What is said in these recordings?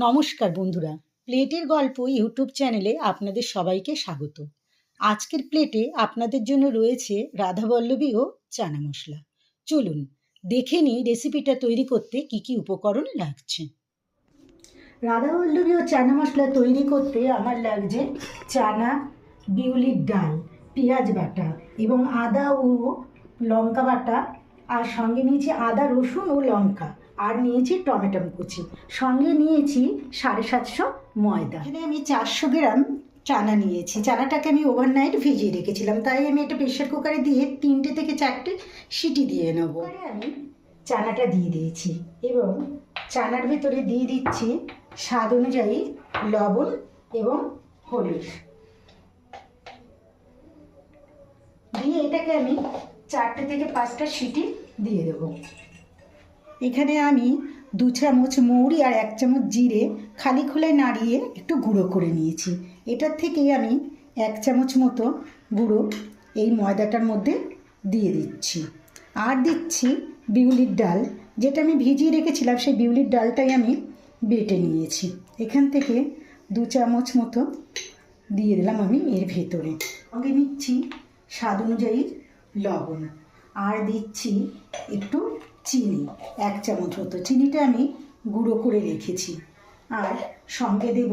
নমস্কার বন্ধুরা, প্লেটের গল্প ইউটিউব চ্যানেলে আপনাদের সবাইকে স্বাগত। আজকের প্লেটে আপনাদের জন্য রয়েছে রাধাবল্লভী ও চানা মশলা। চলুন দেখে নিই রেসিপিটা তৈরি করতে কি কি উপকরণ লাগছে। রাধাবল্লভী ও চানা মশলা তৈরি করতে আমার লাগছে চানা, বিউলির ডাল, পেঁয়াজ বাটা এবং আদা ও লঙ্কা বাটা, আর সঙ্গে নিয়েছি আদা, রসুন ও লঙ্কা, আর নিয়েছি টমেটো কুচি, সঙ্গে নিয়েছি 750 ময়দা। এখানে আমি 400 গ্রাম চানা নিয়েছি। চানাটাকে আমি ওভারনাইট ভিজিয়ে রেখেছিলাম, তাই আমি একটা প্রেশার কুকারে দিয়ে 3টে থেকে 4টে সিটি দিয়ে নেব। আমি চানাটা দিয়ে দিয়েছি এবং চানার ভেতরে দিয়ে দিচ্ছি স্বাদ অনুযায়ী লবণ এবং হলুদ দিয়ে এটাকে আমি 4টে থেকে 5টা সিটি দিয়ে দেব। এখানে আমি 2 চামচ মৌরি আর 1 চামচ জিরে খালি খোলায় নাড়িয়ে একটু গুঁড়ো করে নিয়েছি। এটার থেকে আমি 1 চামচ মতো গুঁড়ো এই ময়দাটার মধ্যে দিয়ে দিচ্ছি। আর দিচ্ছি বিউলির ডাল, যেটা আমি ভিজিয়ে রেখেছিলাম, সেই বিউলির ডালটাই আমি বেটে নিয়েছি। এখান থেকে 2 চামচ মতো দিয়ে দিলাম আমি এর ভেতরে। সঙ্গে নিচ্ছি স্বাদ অনুযায়ী লবণ, আর দিচ্ছি একটু চিনি, 1 চামচ মতো। চিনিটা আমি গুঁড়ো করে রেখেছি। আর সঙ্গে দেব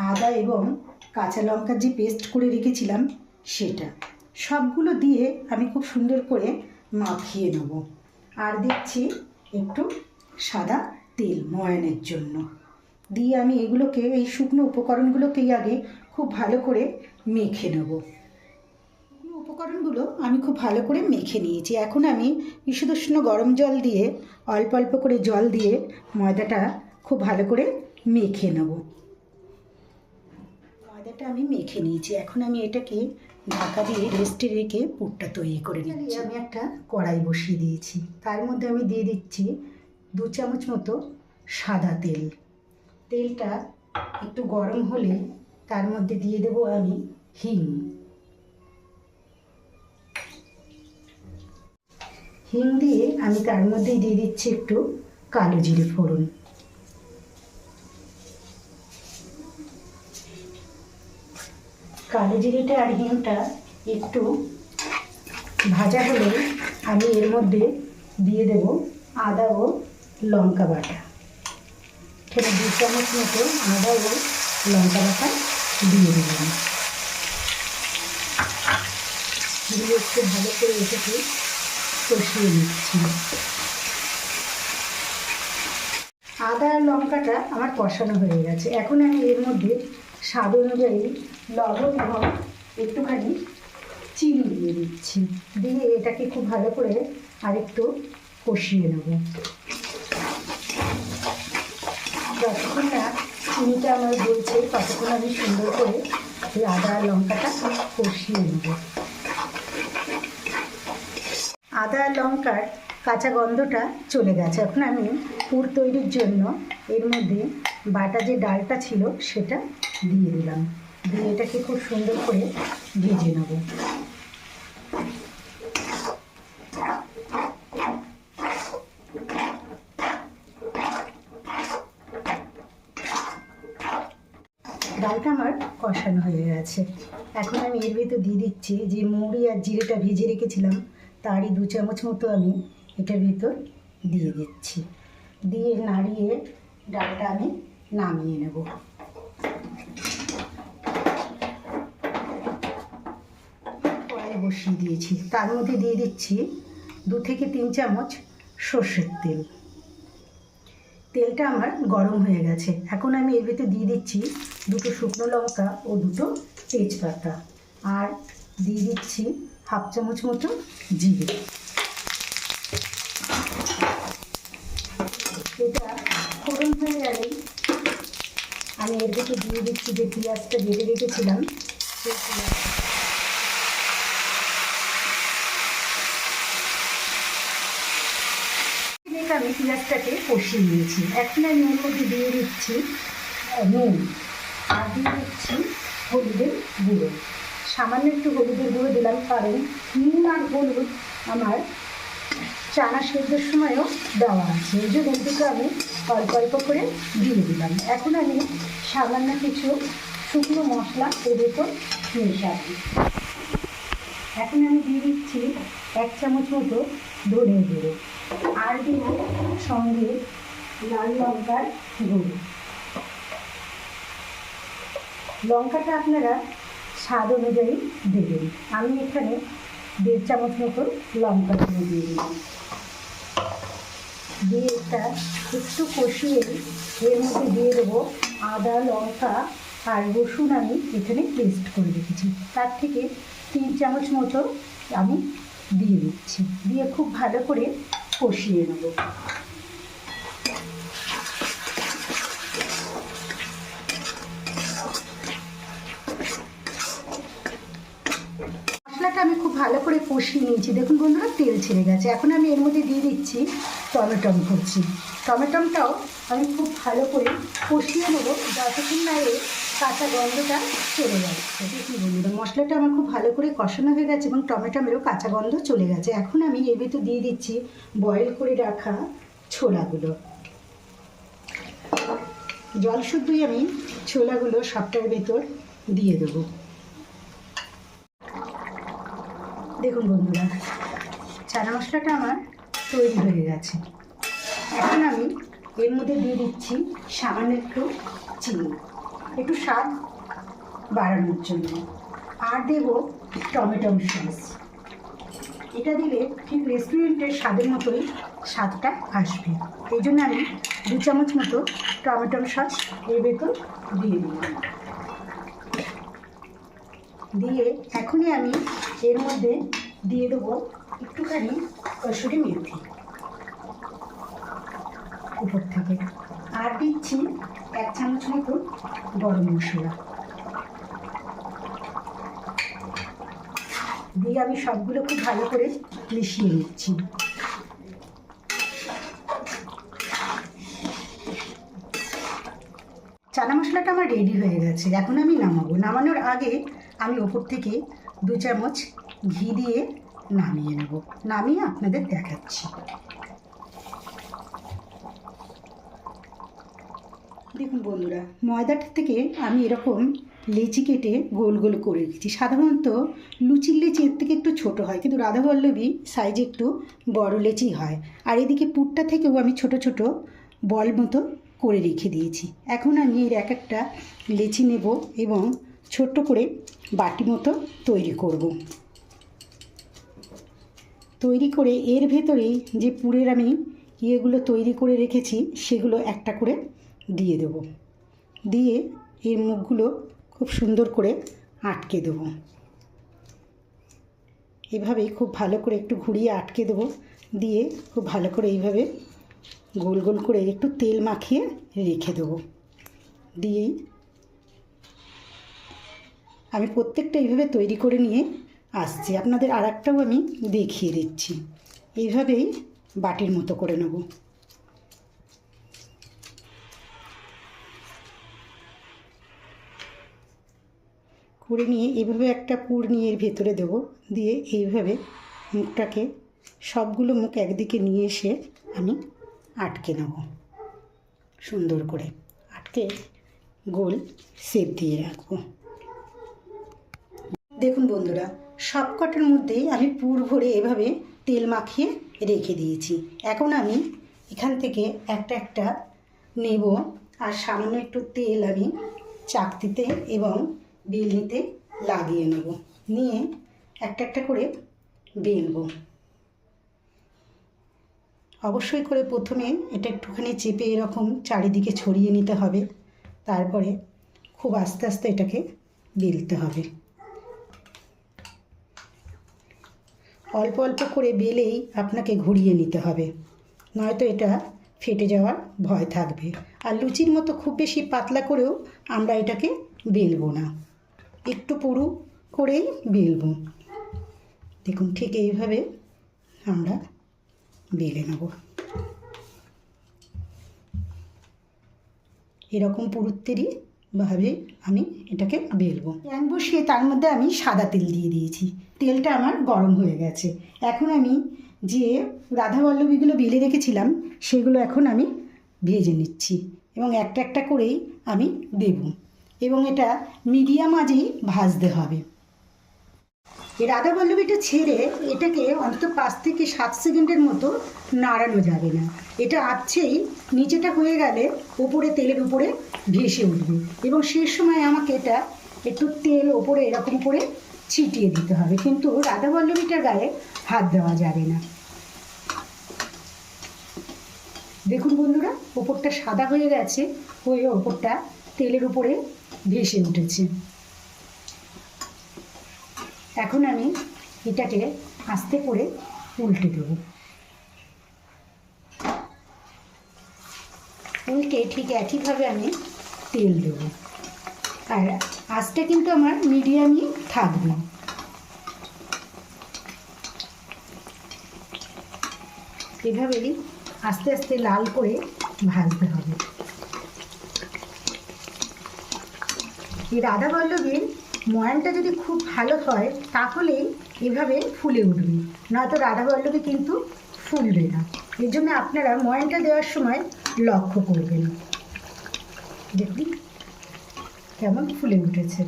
আদা এবং কাঁচা লঙ্কার যে পেস্ট করে রেখেছিলাম সেটা। সবগুলো দিয়ে আমি খুব সুন্দর করে মাখিয়ে নেব। আর দিচ্ছি একটু সাদা তেল ময়ানের জন্য। দিয়ে আমি এগুলোকে, এই শুকনো উপকরণগুলোকেই আগে খুব ভালো করে মেখে নেব। উপকরণগুলো আমি খুব ভালো করে মেখে নিয়েছি। এখন আমি ঈষদুষ্ণ গরম জল দিয়ে, অল্প অল্প করে জল দিয়ে ময়দাটা খুব ভালো করে মেখে নেব। ময়দাটা আমি মেখে নিয়েছি। এখন আমি এটাকে ঢাকা দিয়ে রেস্টে রেখে পুরটা তৈরি করে নিচ্ছি। আমি একটা কড়াই বসিয়ে দিয়েছি, তার মধ্যে আমি দিয়ে দিচ্ছি 2 চামচ মতো সাদা তেল। তেলটা একটু গরম হলে তার মধ্যে দিয়ে দেবো আমি হিং। হিং দিয়ে আমি তার মধ্যেই দিয়ে দিচ্ছি একটু কালো জিরে ফোড়ন। কালো জিরেটা আর হিংটা একটু ভাজা হলে আমি এর মধ্যে দিয়ে দেব আদা ও লঙ্কা বাটা। এখানে 2 চামচ মতো আদা ও লঙ্কা বাটা দিয়ে দিলাম। দিয়ে একটু ভালো করে এটাকে কষিয়ে নিচ্ছি। আদা আর লঙ্কাটা আমার কষানো হয়ে গেছে। এখন আমি এর মধ্যে স্বাদ অনুযায়ী লবণ এবং একটুখানি চিনি দিয়ে দিচ্ছি। দিয়ে এটাকে খুব ভালো করে আরেকটু কষিয়ে নেব। যতক্ষণ না চিনিটা আমার বলছে ততক্ষণ আমি সুন্দর করে এই আদা আর লঙ্কাটা কষিয়ে নেব। আদা লঙ্কার কাঁচা গন্ধটা চলে গেছে। এখন আমি পুর তৈরির জন্য এর মধ্যে বাটা যে ডালটা ছিল সেটা দিয়ে দিলাম। দিয়ে এটাকে খুব সুন্দর করে ভেজে নেব। ডালটা আমার কষানো হয়ে গেছে। এখন আমি এর ভিতর দিয়ে দিচ্ছি যে মৌরি আর জিরেটা ভেজে রেখেছিলাম, তারই 2 চামচ মতো আমি এটার ভিতর দিয়ে দিচ্ছি। দিয়ে নাড়িয়ে ডালটা আমি নামিয়ে নেব। কড়াই বসিয়ে দিয়েছি, তার মধ্যে দিয়ে দিচ্ছি 2 থেকে 3 চামচ সর্ষের তেল। তেলটা আমার গরম হয়ে গেছে। এখন আমি এর ভিতরে দিয়ে দিচ্ছি 2টো শুকনো লঙ্কা ও 2টো তেজপাতা, আর দিয়ে দিচ্ছি 1/2 চামচ মতো জিরে। এটা ফোড়ন হয়ে গেলেই আমি এর ভিতরে দিয়ে দিচ্ছি যে পেঁয়াজটা ভেজে রেখেছিলাম সেই পেঁয়াজ। আমি পেঁয়াজটাকে কষিয়ে নিয়েছি। এখন আমি এর মধ্যে দিয়ে দিচ্ছি নুন, আর দিয়ে দিচ্ছি হলুদের গুঁড়ো। সামান্য একটু হলুদের গুঁড়ো দিলাম, কারণ নুন আর হলুদ আমার চানা সেদ্ধর সময়ও দেওয়া আছে, এই জন্য দুটো আমি অল্প অল্প করে দিয়ে দিলাম। এখন আমি সামান্য কিছু শুকনো মশলা এর ভেতর মেশাবো। এখন আমি দিয়ে দিচ্ছি 1 চামচ মতো ধনে গুঁড়ো, আর দিব সঙ্গে লাল লঙ্কার গুঁড়ো। লঙ্কাটা আপনারা স্বাদ অনুযায়ী দেবেন। আমি এখানে 1.5 চামচ মতো লঙ্কা গুঁড়ো দিয়ে দিলাম। দিয়ে এটা একটু কষিয়ে এর মধ্যে দিয়ে দেবো আদা, লঙ্কা আর রসুন আমি এখানে পেস্ট করে রেখেছি, তার থেকে 3 চামচ মতো আমি দিয়ে দিচ্ছি। দিয়ে খুব ভালো করে কষিয়ে নেব। মশলাটা আমি খুব ভালো করে কষিয়ে নিয়েছি। দেখুন বন্ধুরা, তেল ছেড়ে গেছে। এখন আমি এর মধ্যে দিয়ে দিচ্ছি টমেটম কুচি। টমেটমটাও আমি খুব ভালো করে কষিয়ে নেবো যতক্ষণ না এর কাঁচা গন্ধটা চলে যাচ্ছে। দেখুন বন্ধুরা, মশলাটা আমার খুব ভালো করে কষানো হয়ে গেছে এবং টমেটোমেরও কাঁচা গন্ধ চলে গেছে। এখন আমি এর ভিতর দিয়ে দিচ্ছি বয়েল করে রাখা ছোলাগুলো। জল শুদ্ধই আমি ছোলাগুলো সবটার ভেতর দিয়ে দেবো। দেখুন বন্ধুরা, চানা মশলাটা আমার তৈরি হয়ে গেছে। এখন আমি এর মধ্যে দিয়ে দিচ্ছি সামান্য একটু চিনি, একটু স্বাদ বাড়ানোর জন্য, আর দেব টমেটো সস। এটা দিলে ঠিক রেস্টুরেন্টের স্বাদের মতোই স্বাদটা আসবে। এই জন্য আমি 2 চামচ মতো টমেটো সস এর ভেতর দিয়ে দিলাম। দিয়ে এখনই আমি এর মধ্যে দিয়ে দেবো একটুখানি কসুরি মেথি উপর থেকে, আর দিচ্ছি 1 চামচ মতো গরম মশলা। দিয়ে আমি সবগুলো খুব ভালো করে মিশিয়ে নিচ্ছি। চানা মশলাটা আমার রেডি হয়ে গেছে। এখন আমি নামাবো। নামানোর আগে আমি ওপর থেকে 2 চামচ ঘি দিয়ে নামিয়ে নেব। নামিয়ে আপনাদের দেখাচ্ছি। দেখুন বন্ধুরা, ময়দাটা থেকে আমি এরকম লেচি কেটে গোল গোল করে রেখেছি। সাধারণত লুচির লেচি এর থেকে একটু ছোট হয়, কিন্তু রাধাবল্লভী সাইজে একটু বড় লেচি হয়। আর এদিকে পুরটা থেকেও আমি ছোট ছোট বল মতো করে রেখে দিয়েছি। এখন আমি এর এক একটা লেচি নেব এবং ছোট্ট করে বাটি মতো তৈরি করব। তৈরি করে এর ভেতরেই যে পুরের আমি ইয়েগুলো তৈরি করে রেখেছি সেগুলো একটা করে দিয়ে দেব। দিয়ে এর মুখগুলো খুব সুন্দর করে আটকে দেব। এভাবেই খুব ভালো করে একটু ঘুরিয়ে আটকে দেব। দিয়ে খুব ভালো করে এইভাবে গোল গোল করে একটু তেল মাখিয়ে রেখে দেব। দিয়েই আমি প্রত্যেকটা এইভাবে তৈরি করে নিয়ে আসছি। আপনাদের আর একটাও আমি দেখিয়ে দিচ্ছি। এইভাবেই বাটির মতো করে নেব। করে নিয়ে এইভাবে একটা পুর নিয়ে এর ভেতরে দেব। দিয়ে এইভাবে মুখটাকে সবগুলো মুখ একদিকে নিয়ে এসে আমি আটকে নেব। সুন্দর করে আটকে গোল শেপ দিয়ে রাখবো। দেখুন বন্ধুরা, সব কটার মধ্যেই আমি পুর ভরে এভাবে তেল মাখিয়ে রেখে দিয়েছি। এখন আমি এখান থেকে একটা একটা নেব, আর সামান্য একটু তেল আমি চাকতিতে এবং বেলনিতে লাগিয়ে নেব। নিয়ে একটা একটা করে বেলবো। অবশ্যই করে প্রথমে এটা একটুখানি চেপে এরকম চারিদিকে ছড়িয়ে নিতে হবে, তারপরে খুব আস্তে আস্তে এটাকে বেলতে হবে। অল্প অল্প করে বেলেই আপনাকে ঘুরিয়ে নিতে হবে, নয়তো এটা ফেটে যাওয়ার ভয় থাকবে। আর লুচির মতো খুব বেশি পাতলা করেও আমরা এটাকে বেলবো না, একটু পুরু করেই বেলবো। দেখুন ঠিক এইভাবে আমরা বেলে নেব। এরকম পুরুত্বেরই ভাবে আমি এটাকে বেলবো। প্যান বসিয়ে তার মধ্যে আমি সাদা তেল দিয়ে দিয়েছি। তেলটা আমার গরম হয়ে গেছে। এখন আমি যে রাধাবল্লভীগুলো বেলে রেখেছিলাম সেগুলো এখন আমি ভেজে নিচ্ছি এবং একটা একটা করেই আমি দেব এবং এটা মিডিয়াম আঁচেই ভাজতে হবে। এই রাধাবল্লভীটা ছেড়ে এটাকে অন্তত 5 থেকে 7 সেকেন্ডের মতো নাড়ানো যাবে না। এটা আছেই নিচেটা হয়ে গেলে উপরে তেলের উপরে ভেসে উঠবে এবং সেই সময় আমাকে এটা একটু তেল ওপরে এরকম করে ছিটিয়ে দিতে হবে, কিন্তু রাধাবল্লভীটার গায়ে হাত দেওয়া যাবে না। দেখুন বন্ধুরা, ওপরটা সাদা হয়ে গেছে, হয়ে ওপরটা তেলের উপরে ভেসে উঠেছে। এখন আমি এটাকে আস্তে করে উল্টে দেব। উল্টে ঠিক একইভাবে আমি তেল দেব, আর আঁচটা কিন্তু আমার মিডিয়ামই থাকবে। এভাবেই আস্তে আস্তে লাল করে ভাজতে হবে। এই রাধাবল্লভীর ময়ানটা যদি খুব ভালো হয় তাহলেই এভাবে ফুলে উঠবে, নয়তো রাধাবল্লভী কিন্তু ফুলবে না। এর জন্য আপনারা ময়ানটা দেওয়ার সময় লক্ষ্য করবেন। দেখুন কেমন ফুলে উঠেছে।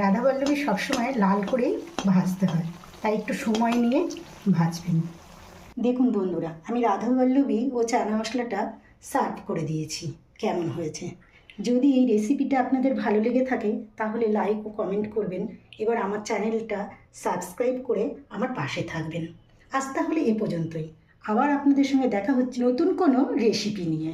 রাধাবল্লভী সবসময় লাল করেই ভাজতে হয়, তাই একটু সময় নিয়ে ভাজবেন। দেখুন বন্ধুরা, আমি রাধাবল্লভী ও চানা মশলাটা সার্ভ করে দিয়েছি। কেমন হয়েছে? যদি এই রেসিপিটা আপনাদের ভালো লেগে থাকে তাহলে লাইক ও কমেন্ট করবেন, এবার আমার চ্যানেলটা সাবস্ক্রাইব করে আমার পাশে থাকবেন। আজ তাহলে এ পর্যন্তই, আবার আপনাদের সঙ্গে দেখা হচ্ছে নতুন কোনো রেসিপি নিয়ে।